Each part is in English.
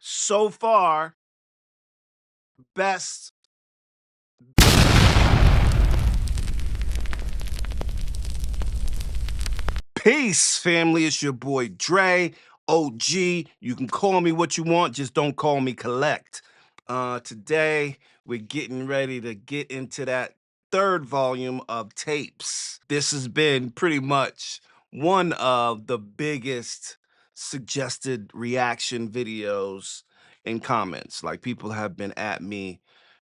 So far, best. Peace, family. It's your boy Dre, OG. You can call me what you want, just don't call me collect. Today, we're getting ready to get into that third volume of tapes. This has been pretty much one of the biggest suggested reaction videos in comments. Like, people have been at me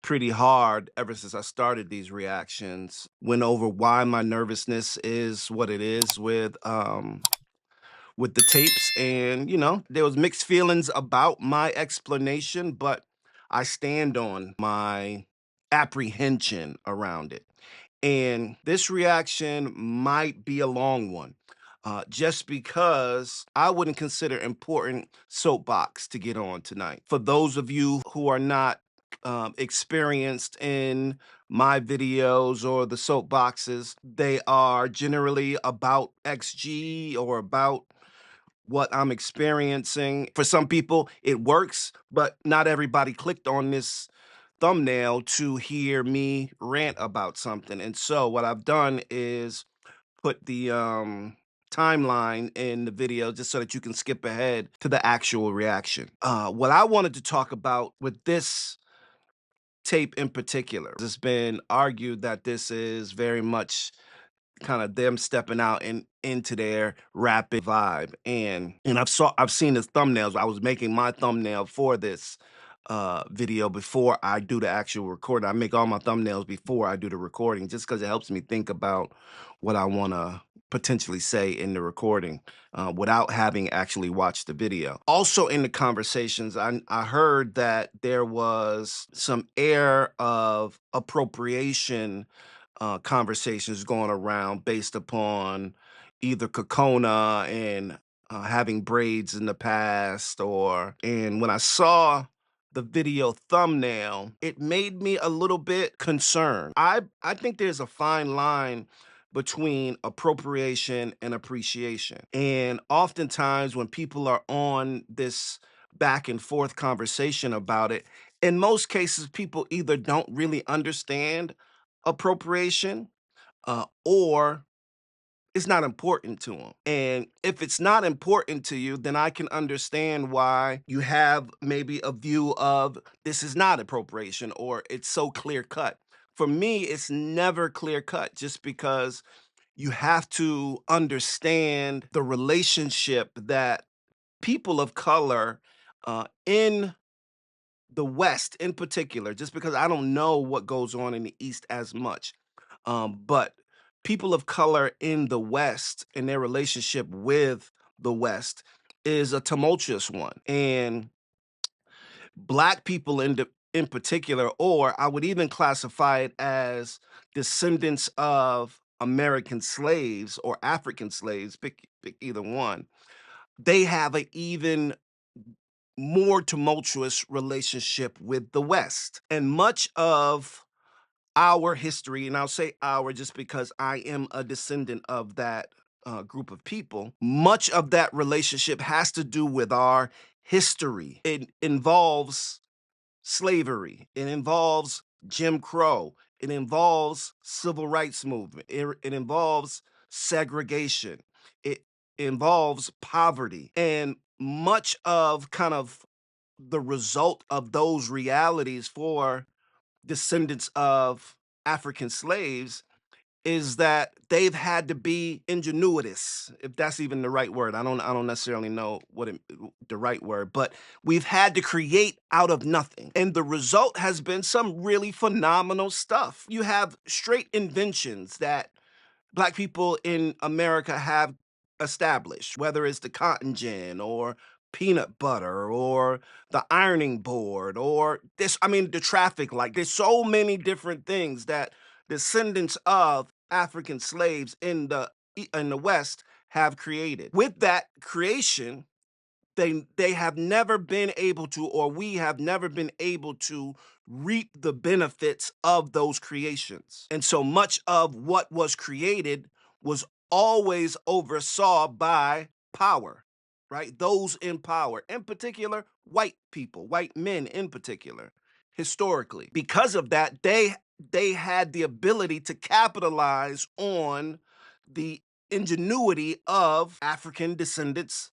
pretty hard ever since I started these reactions. Went over why my nervousness is what it is with the tapes, and there was mixed feelings about my explanation, but I stand on my apprehension around it. And this reaction might be a long one. Just because I wouldn't consider important soapbox to get on tonight. For those of you who are not experienced in my videos or the soapboxes, they are generally about XG or about what I'm experiencing. For some people, it works, but not everybody clicked on this thumbnail to hear me rant about something. And so what I've done is put the timeline in the video just so that you can skip ahead to the actual reaction. What I wanted to talk about with this tape in particular, it's been argued that this is very much kind of them stepping out and into their rapid vibe. And I've seen the thumbnails. I was making my thumbnail for this video before I do the actual recording. I make all my thumbnails before I do the recording just because it helps me think about what I want to potentially say in the recording without having actually watched the video. Also in the conversations, I heard that there was some air of appropriation conversations going around based upon either Cocona and having braids in the past, and when I saw the video thumbnail, it made me a little bit concerned. I think there's a fine line between appropriation and appreciation. And oftentimes when people are on this back and forth conversation about it, in most cases, people either don't really understand appropriation or it's not important to them. And if it's not important to you, then I can understand why you have maybe a view of this is not appropriation or it's so clear cut. For me, it's never clear cut just because you have to understand the relationship that people of color in the West in particular, just because I don't know what goes on in the East as much. But people of color in the West and their relationship with the West is a tumultuous one. And Black people in particular, or I would even classify it as descendants of American slaves or African slaves, pick either one, they have an even more tumultuous relationship with the West. And much of our history, and I'll say our just because I am a descendant of that group of people, much of that relationship has to do with our history. It involves slavery, it involves Jim Crow, it involves civil rights movement, it involves segregation, it involves poverty. And much of kind of the result of those realities for descendants of African slaves is that they've had to be ingenuitous, if that's even the right word. I don't necessarily know the right word, but we've had to create out of nothing. And the result has been some really phenomenal stuff. You have straight inventions that Black people in America have established, whether it's the cotton gin or peanut butter or the ironing board or the traffic light. There's so many different things that descendants of African slaves in the West have created. With that creation, they have never been able to, or we have never been able to reap the benefits of those creations. And so much of what was created was always oversaw by power. right? Those in power, in particular, white people, white men in particular, historically. Because of that, they had the ability to capitalize on the ingenuity of African descendants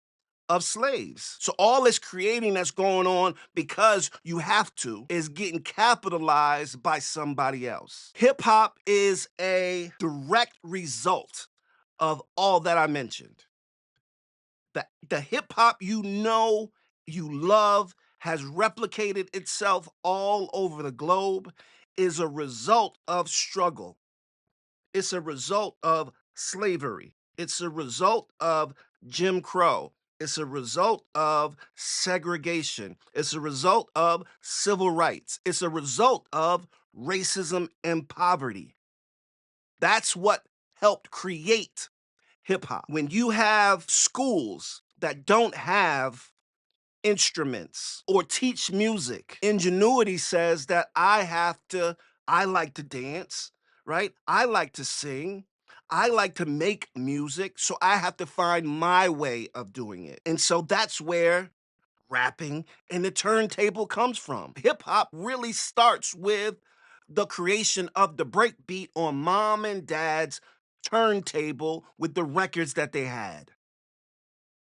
of slaves. So all this creating that's going on because you have to is getting capitalized by somebody else. Hip hop is a direct result of all that I mentioned. The hip hop you love, has replicated itself all over the globe, is a result of struggle. It's a result of slavery. It's a result of Jim Crow. It's a result of segregation. It's a result of civil rights. It's a result of racism and poverty. That's what helped create hip hop. When you have schools that don't have instruments or teach music, ingenuity says that I like to dance, right? I like to sing. I like to make music, so I have to find my way of doing it. And so that's where rapping and the turntable comes from. Hip hop really starts with the creation of the breakbeat on mom and dad's turntable with the records that they had.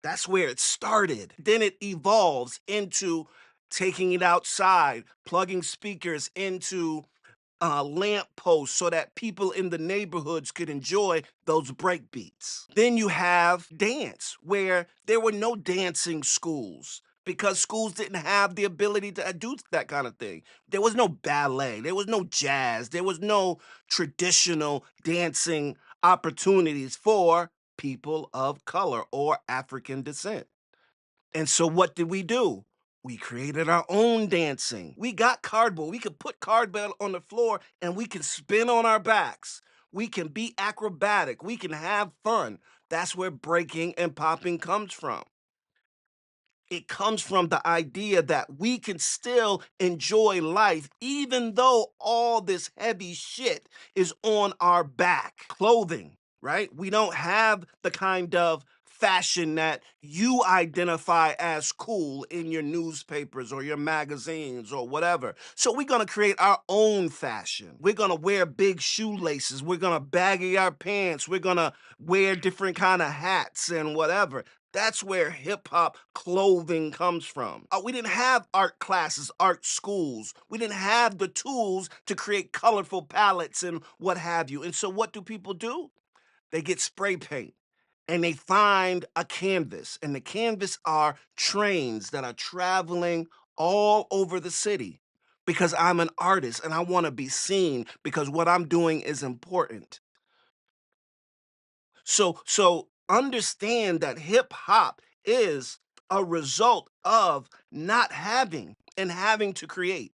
That's where it started. Then it evolves into taking it outside, plugging speakers into lamp posts so that people in the neighborhoods could enjoy those break beats. Then you have dance, where there were no dancing schools because schools didn't have the ability to do that kind of thing. There was no ballet, there was no jazz, there was no traditional dancing opportunities for people of color or African descent. And so what did we do? We created our own dancing. We got cardboard. We could put cardboard on the floor and we can spin on our backs. We can be acrobatic. We can have fun. That's where breaking and popping comes from. It comes from the idea that we can still enjoy life even though all this heavy shit is on our back. Clothing, right? We don't have the kind of fashion that you identify as cool in your newspapers or your magazines or whatever. So we're going to create our own fashion. We're going to wear big shoelaces. We're going to baggy our pants. We're going to wear different kind of hats and whatever. That's where hip hop clothing comes from. We didn't have art classes, art schools. We didn't have the tools to create colorful palettes and what have you. And so what do people do? They get spray paint and they find a canvas. And the canvas are trains that are traveling all over the city because I'm an artist and I want to be seen because what I'm doing is important. So understand that hip hop is a result of not having and having to create.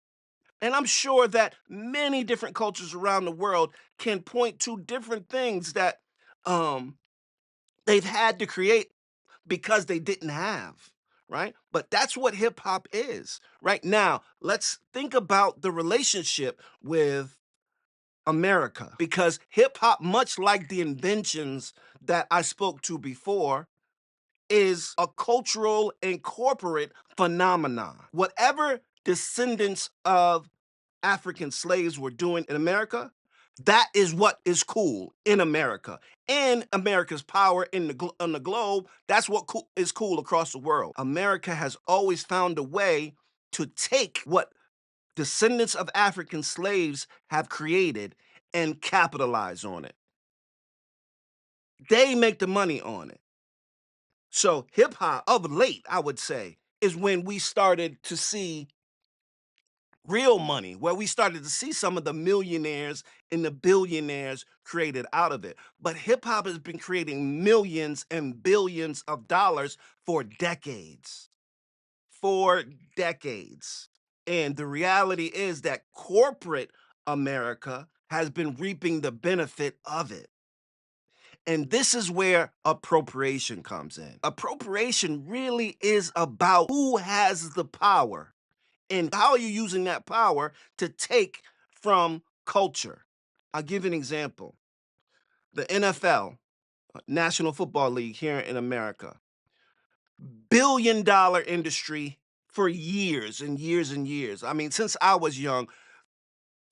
And I'm sure that many different cultures around the world can point to different things that um, they've had to create because they didn't have, right? But that's what hip hop is. Right now, let's think about the relationship with America because hip hop, much like the inventions that I spoke to before, is a cultural and corporate phenomenon. Whatever descendants of African slaves were doing in America, that is what is cool in America. And America's power in on the globe, that's what is cool across the world. America has always found a way to take what descendants of African slaves have created and capitalize on it. They make the money on it. So hip hop of late, I would say, is when we started to see real money, where we started to see some of the millionaires and the billionaires created out of it. But hip hop has been creating millions and billions of dollars for decades. For decades. And the reality is that corporate America has been reaping the benefit of it. And this is where appropriation comes in. Appropriation really is about who has the power and how are you using that power to take from culture. I'll give you an example. The NFL, National Football League here in America, billion-dollar industry for years and years and years. I mean, since I was young,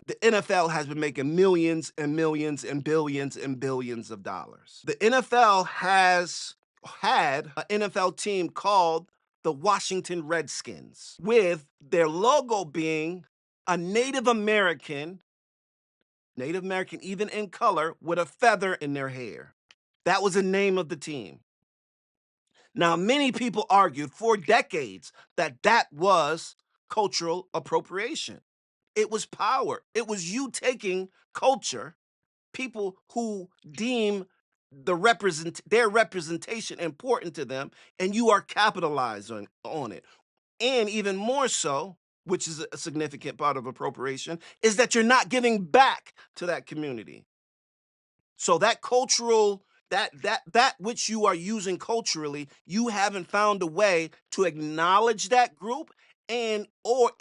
the NFL has been making millions and millions and billions of dollars. The NFL has had an NFL team called the Washington Redskins, with their logo being a Native American even in color, with a feather in their hair. That was the name of the team. Now, many people argued for decades that that was cultural appropriation. It was power. It was you taking culture, people who deem their representation important to them, and you are capitalizing on it. And even more so, which is a significant part of appropriation, is that you're not giving back to that community. So that cultural that which you are using culturally, you haven't found a way to acknowledge that group and or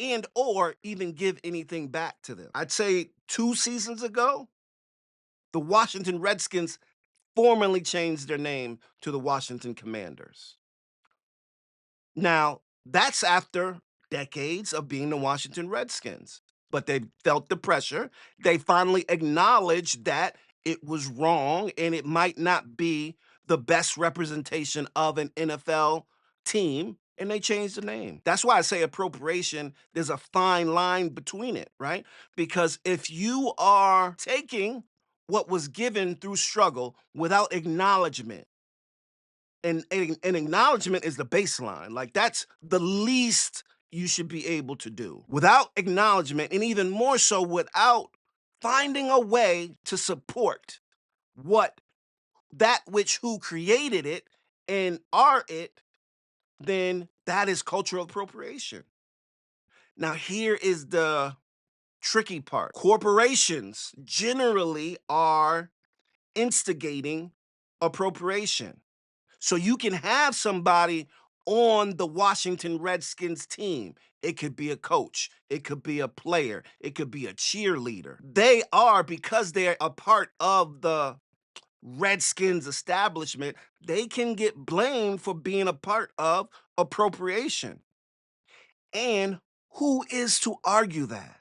even give anything back to them. I'd say 2 seasons ago, the Washington Redskins formally changed their name to the Washington Commanders. Now, that's after decades of being the Washington Redskins. But they felt the pressure. They finally acknowledged that it was wrong and it might not be the best representation of an NFL team. And they changed the name. That's why I say appropriation, there's a fine line between it, right? Because if you are taking what was given through struggle without acknowledgement, and an acknowledgement is the baseline. Like, that's the least you should be able to do. Without acknowledgement, and even more so without finding a way to support what that which who created it and are it, then that is cultural appropriation. Now, here is the tricky part. Corporations generally are instigating appropriation. So you can have somebody on the Washington Redskins team. It could be a coach, it could be a player, it could be a cheerleader. They are, because they're a part of the Redskins establishment, they can get blamed for being a part of appropriation. And who is to argue that?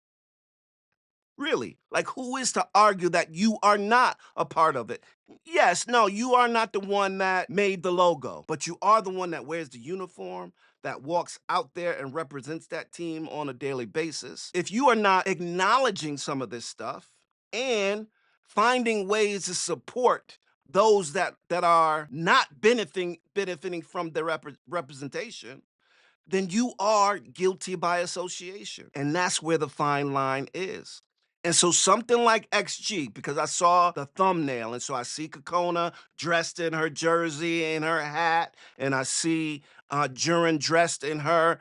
Really, like, who is to argue that you are not a part of it? Yes, no, you are not the one that made the logo, but you are the one that wears the uniform, that walks out there and represents that team on a daily basis. If you are not acknowledging some of this stuff and finding ways to support those that are not benefiting from the representation, then you are guilty by association. And that's where the fine line is. And so something like XG, because I saw the thumbnail, and so I see Cocona dressed in her jersey and her hat, and I see Jurin dressed in her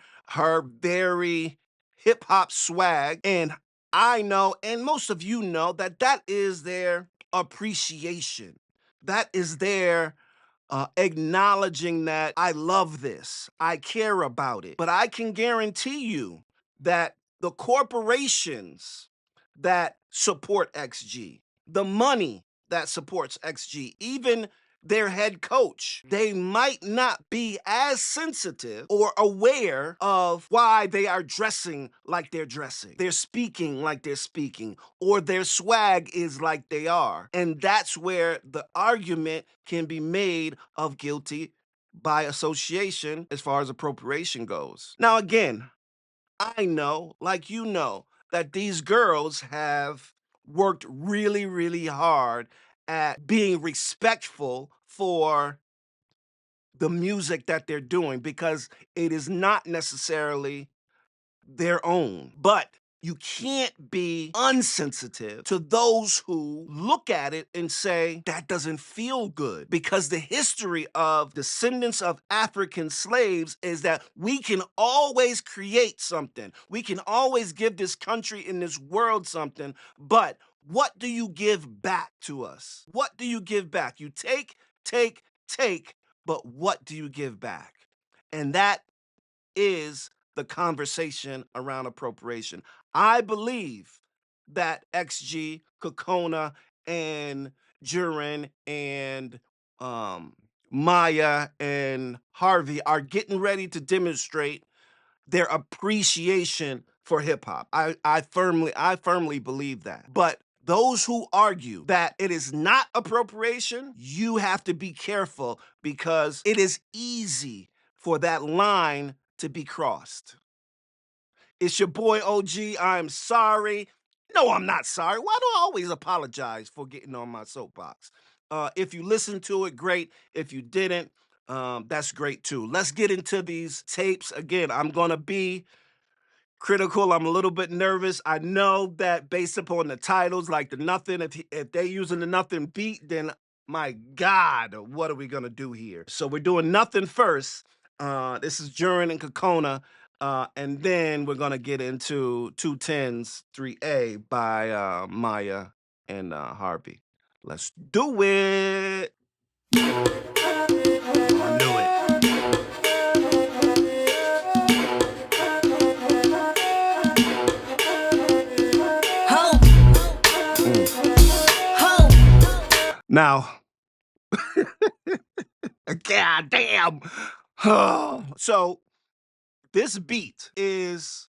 very hip hop swag, and I know, and most of you know, that that is their appreciation. That is their acknowledging that I love this, I care about it. But I can guarantee you that the corporations that support XG, the money that supports XG, even their head coach, they might not be as sensitive or aware of why they are dressing like they're dressing, they're speaking like they're speaking, or their swag is like they are. And that's where the argument can be made of guilty by association as far as appropriation goes. Now, again, I know, like you know, that these girls have worked really, really hard at being respectful for the music that they're doing, because it is not necessarily their own. But you can't be unsensitive to those who look at it and say, that doesn't feel good. Because the history of descendants of African slaves is that we can always create something. We can always give this country and this world something. But what do you give back to us? What do you give back? You take, take, but what do you give back? And that is the conversation around appropriation. I believe that XG, Cocona, and Jurin and Maya and Harvey are getting ready to demonstrate their appreciation for hip hop. I firmly believe that. But those who argue that it is not appropriation, you have to be careful because it is easy for that line to be crossed. It's your boy OG. I'm sorry. No, I'm not sorry. Why do I always apologize for getting on my soapbox? If you listened to it, great. If you didn't, that's great too. Let's get into these tapes. Again, I'm going to be critical. I'm a little bit nervous. I know that based upon the titles, like the Nothin, if they using the Nothin beat, then my God, what are we gonna do here? So we're doing Nothin first. This is Jurin and Cocona, and then we're gonna get into 210s 3A by Maya and Harvey. Let's do it. I knew it. Now, God damn. So this beat is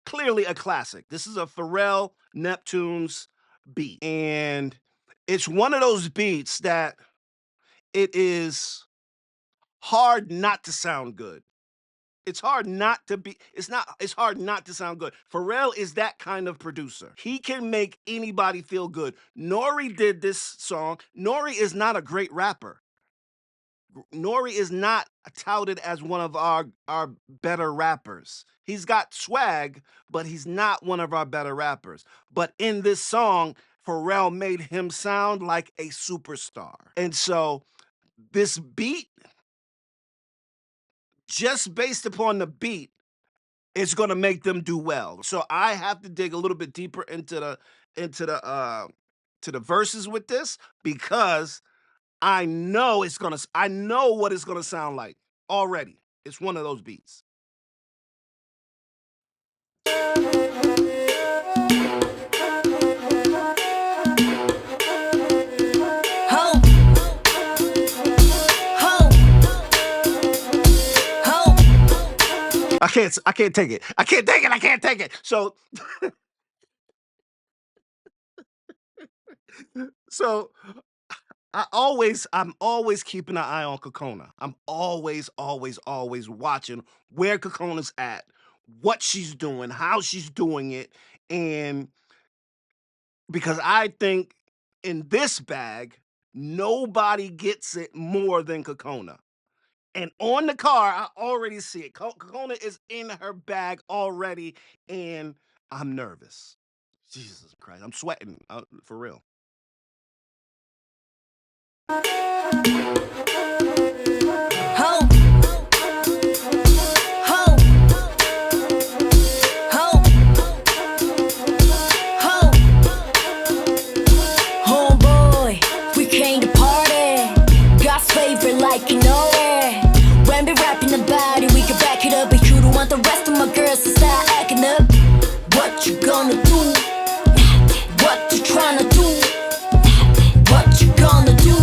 clearly a classic. This is a Pharrell Neptune's beat. And it's one of those beats that it is hard not to sound good. It's hard not to be, it's hard not to sound good. Pharrell is that kind of producer. He can make anybody feel good. Nori did this song. Nori is not a great rapper. Nori is not touted as one of our better rappers. He's got swag, but he's not one of our better rappers. But in this song, Pharrell made him sound like a superstar. And so this beat, just based upon the beat, it's going to make them do well. So I have to dig a little bit deeper into the verses with this because I know what it's gonna sound like already. It's one of those beats. Ho, ho, ho. I can't take it. I can't take it. So I'm always keeping an eye on Cocona. I'm always watching where Cocona's at, what she's doing, how she's doing it, and because I think in this bag, nobody gets it more than Cocona. And on the car, I already see it. Cocona is in her bag already, and I'm nervous. Jesus Christ, I'm sweating for real. Ho, ho, ho, ho. Homeboy, we came to party. God's favorite, like you know it. When we rapping about it, we can back it up. But you don't want the rest of my girls to start acting up. What you gonna do? What you tryna do? What you gonna do?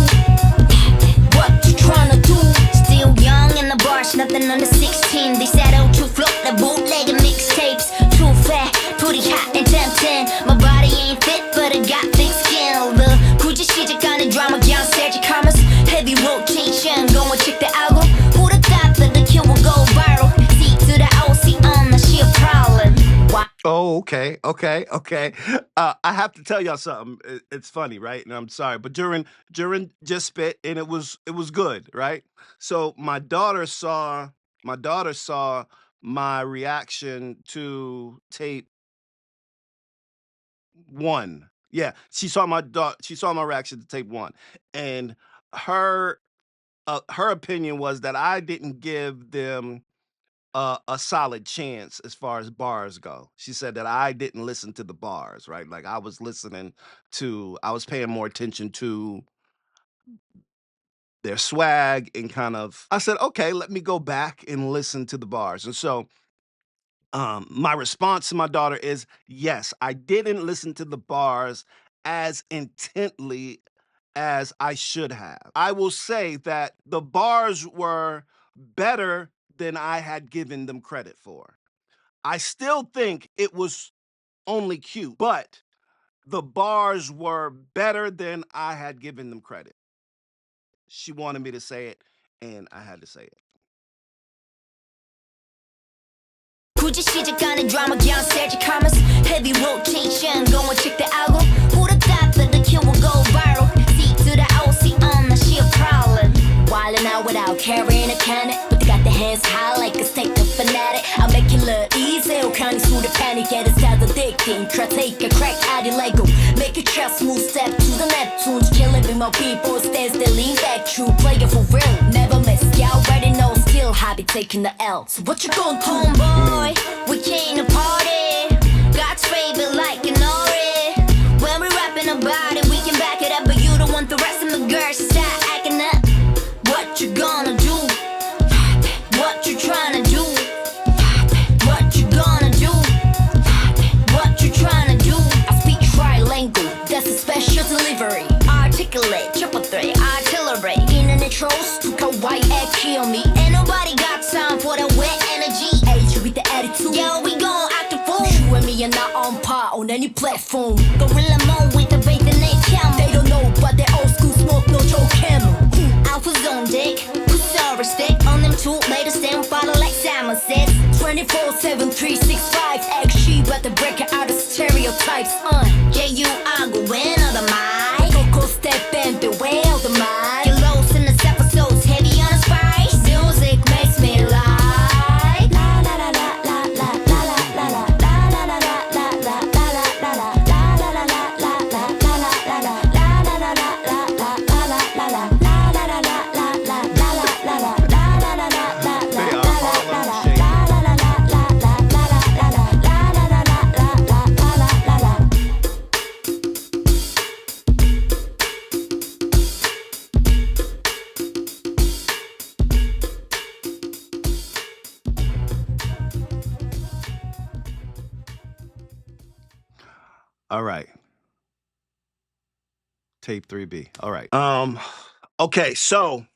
What you tryna do? Still young in the bars, nothing under 16. They said out to float the bootleg and mixtapes. Too fat, pretty hot and tempting. My body ain't fit, but it got thick skin. The Gucci shit, you kind of drama, down Sergio Commerce. Heavy rotation, go and check the album. Who the thought that the kill will go viral? C to the OC on the shit problem. Why? Oh, okay. I have to tell y'all something. It's funny, right? And I'm sorry, but Jurin just spit, and it was good, right? So my daughter saw my reaction to tape one. Yeah, she saw my reaction to tape one, and her her opinion was that I didn't give them a solid chance as far as bars go. She said that I didn't listen to the bars, right? Like I was paying more attention to their swag and kind of, I said, okay, let me go back and listen to the bars. And so my response to my daughter is yes, I didn't listen to the bars as intently as I should have. I will say that the bars were better than I had given them credit for. I still think it was only cute, but the bars were better than I had given them credit. She wanted me to say it, and I had to say it. 굳이 시작하는 drama 그냥 세지 comments heavy rotation go and check the album who the thought that the kid will go viral C to the OC not she a problem wildin' out without carrying a cannon but they got their hands high like a snake the fanatic I'll make it look easy can't through the panic yeah it's sounds addicting try take a crack at it Lego make a trap smooth step to the Neptune killing with my people stands they lean back true player for real never miss y'all already know still hobby taking the L so what you gonna do homeboy we came to party God's favorite like an Ori when we rapping about it we can back it up but you don't want the rest of the girls to start acting up what you gonna do what you trying to do what you gonna do what you trying to do I speak trilingual that's a special delivery articulate triple threat artillery internet trolls took a white egg kill me ain't nobody got time for the wet energy age with the attitude yo we gon' act a fool you and me are not on par on any platform gorilla mode with the faith and they count they don't know but they old school smoke no Joe Camel alpha's on deck put respect on them two latest stand follow like Simon says 24/7 365 XG but the breaker out of stereotypes yeah you are going on the mic Coco step and beware of the mic your lows in this episode's heavy on the spice music makes me like la la la la la la la la la la la la la la la la All right. Tape 3B. All right. Okay, so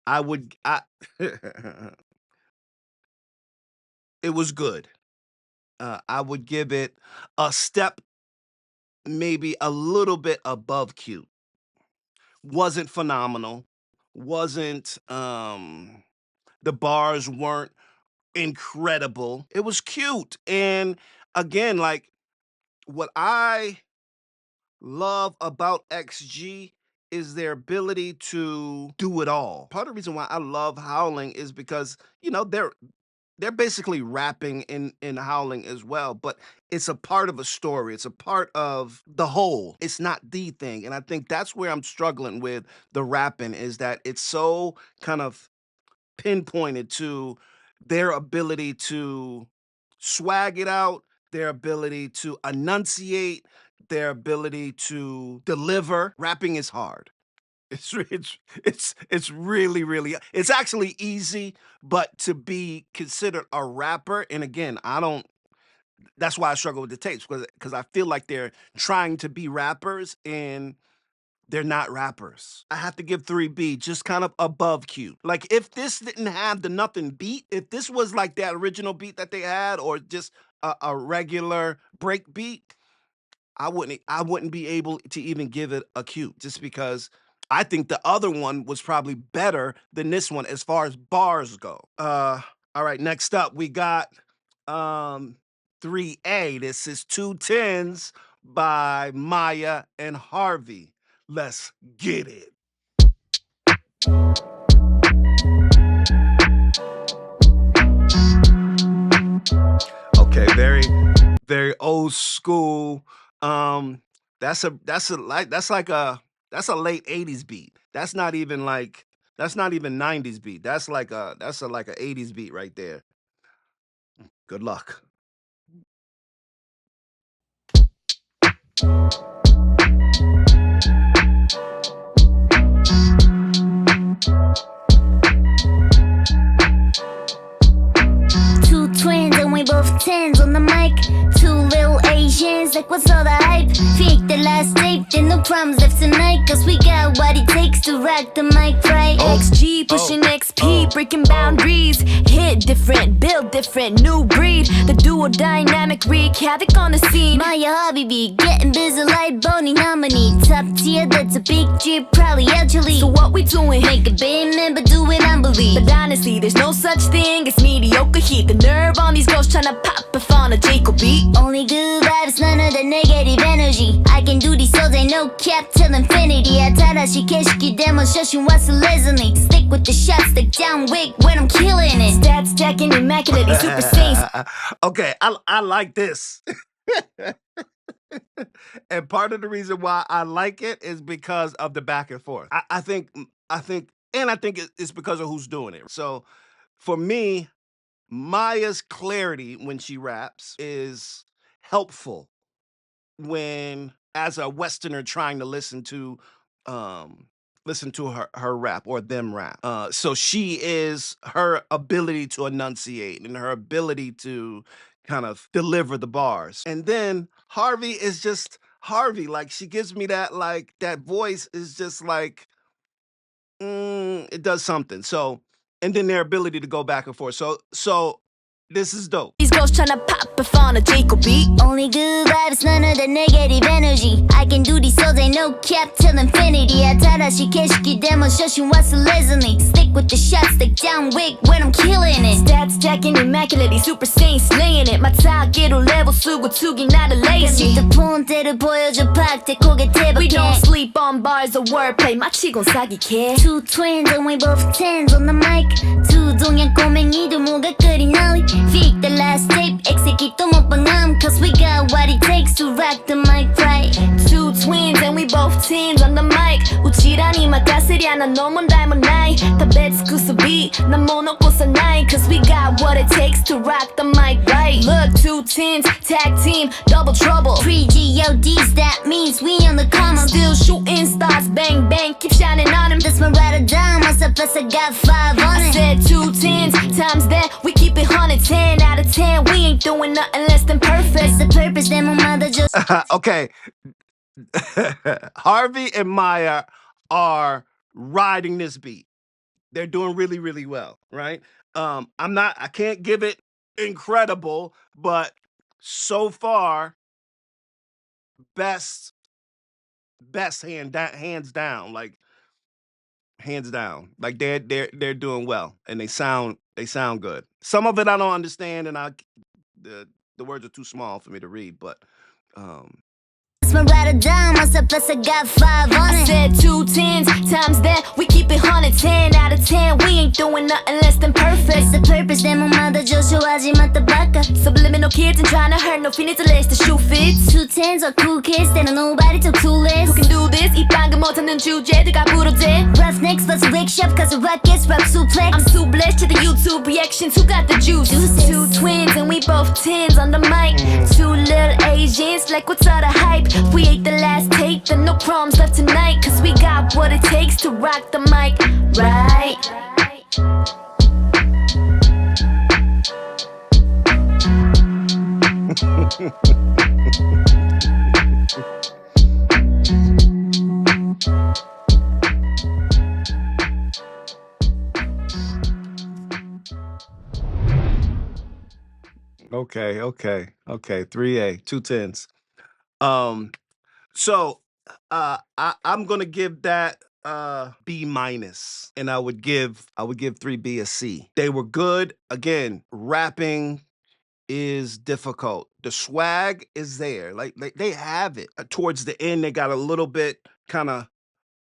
I it was good. I would give it a step maybe a little bit above cute. Wasn't phenomenal. Wasn't the bars weren't incredible. It was cute. And again, like what I love about XG is their ability to do it all. Part of the reason why I love Howling is because, you know, they're basically rapping in Howling as well, but it's a part of a story. It's a part of the whole. It's not the thing. And I think that's where I'm struggling with the rapping is that it's so kind of pinpointed to their ability to swag it out, their ability to enunciate, their ability to deliver. Rapping is hard. It's really really it's actually easy, but to be considered a rapper, and again, I don't. That's why I struggle with the tapes because I feel like they're trying to be rappers and they're not rappers. I have to give 3B just kind of above cute. Like if this didn't have the Nothin beat, if this was like that original beat that they had, or just a regular break beat, I wouldn't be able to even give it a cute just because I think the other one was probably better than this one as far as bars go. All right, next up we got 3A. This is 210s by Maya and Harvey. Let's get it. Okay, very old school. That's like a late 80s beat. That's not even 90s beat. That's like a 80s beat right there. Good luck. Two twins and we both tens on the mic. Two little Asians like what's all the hype? Fake the last tape, then no problems left tonight. Cause we got what it takes to rock the mic right. XG pushing XP, breaking boundaries. Hit different, build different, new breed. The duo dynamic wreak havoc on the scene. Maya, Harvey be getting busy like Boney nominee. Top tier, that's a big G, probably actually. So what we doing? Make a big man, but do it unbelieve. But honestly, there's no such thing as mediocre heat. The nerve on these girls tryna pop if on a Jacob beat. Only good vibes, none of the negative energy. I can do these so they no cap till infinity. 아타라시 캐시기 demonstration what's listening. Stick with the shots, stick down wig when I'm killing it. Stats stacking immaculately, super saints. Okay, I like this. And part of the reason why I like it is because of the back and forth. I think it's because of who's doing it. So for me, Maya's clarity when she raps is helpful when, as a Westerner trying to listen to her rap or them rap. So she is her ability to enunciate and her ability to kind of deliver the bars. And then Harvey is just Harvey. Like she gives me that voice is just like it does something. So and then their ability to go back and forth. So this is dope. These girls tryna pop if on a Jacob beat. Only good vibes, none of the negative energy. I can do these so they no cap till infinity. 아타라시 캐시기 demonstration what's listening. Stick with the shots, stick down wig when I'm killing it. Stats stacking immaculately, super saint slaying it. 마타기로 level 쓰고 투기 not a lazy. 그 폰대를 보여줘 팍대 고개 대박해. We don't sleep on bars or wordplay. 마치곤 사기캐. Two twins and we both tens on the mic. 두 동양 꼬맹이들 뭐가 그리 널리. Fake the last tape, execute 또 못방함. Cause we got what it takes to rock the mic right. Two twins and we both teens on the mic. 우치라니 막가스리 하나 너무 닮은 나이. 다 bets 구수비 난 모노고 사나이. Cause we got what it takes to rock the mic right. Look, two teens, tag team, double trouble. Pre-GODs, that means we on the come up. Still shooting stars, bang bang, keep shining on him. That's my ride or die, myself plus I got 5 on it. I said two tens, times that we keep it 100. 10 out of 10, we ain't doing nothing less than perfect. It's the purpose that my mother just. Okay. Harvey and Maya are riding this beat. They're doing really, really well, right? I can't give it incredible, but so far, best hands down, like hands down. Like they're doing well and they sound good. Some of it I don't understand and the words are too small for me to read, but My ride or die, myself plus I got 5 on it. I said two tens, times that we keep it 100. 10 out of 10, we ain't doing nothing less than perfect. It's the purpose that my mother 조쇼하지 맞다바까. Subliminal kids and trying to hurt, no finish to lace the shoe fits. Two tens are cool kids, they don't nobody till clueless. Who can do this? 이 방금 못하는 주제들과 부러져. Roughnecks plus wake shop cause the rock gets rock suplex. I'm too blessed to the YouTube reactions, who got the juice? Two twins and we both tens on the mic. Two little Asians, like what's all the hype? We ate the last tape, then no crumbs left tonight. Cause we got what it takes to rock the mic right. Okay. 3A, 2 tens. So I'm gonna give that B minus, and I would give 3B a C. They were good. Again, rapping is difficult. The swag is there. Like they have it. Towards the end, they got a little bit kind of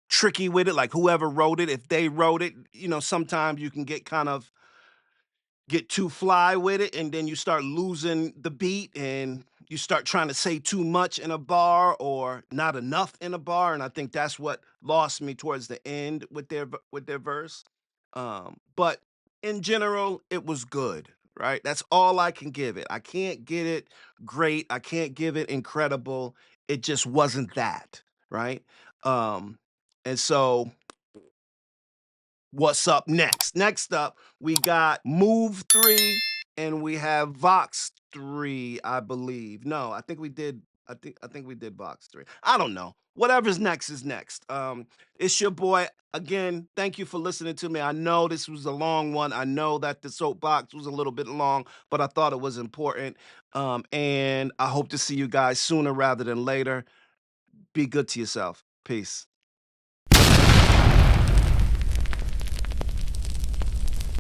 tricky with it. Like whoever wrote it, if they wrote it, sometimes you can get too fly with it, and then you start losing the beat and you start trying to say too much in a bar or not enough in a bar, and I think that's what lost me towards the end with their verse. But in general, it was good, right? That's all I can give it. I can't get it great. I can't give it incredible. It just wasn't that, right? And so what's up next? Next up, we got Move 3 and we have Vox 3, I believe. No, I think we did I think we did box 3. I don't know. Whatever's next is next. It's your boy again. Thank you for listening to me. I know this was a long one. I know that the soapbox was a little bit long, but I thought it was important. And I hope to see you guys sooner rather than later. Be good to yourself. Peace.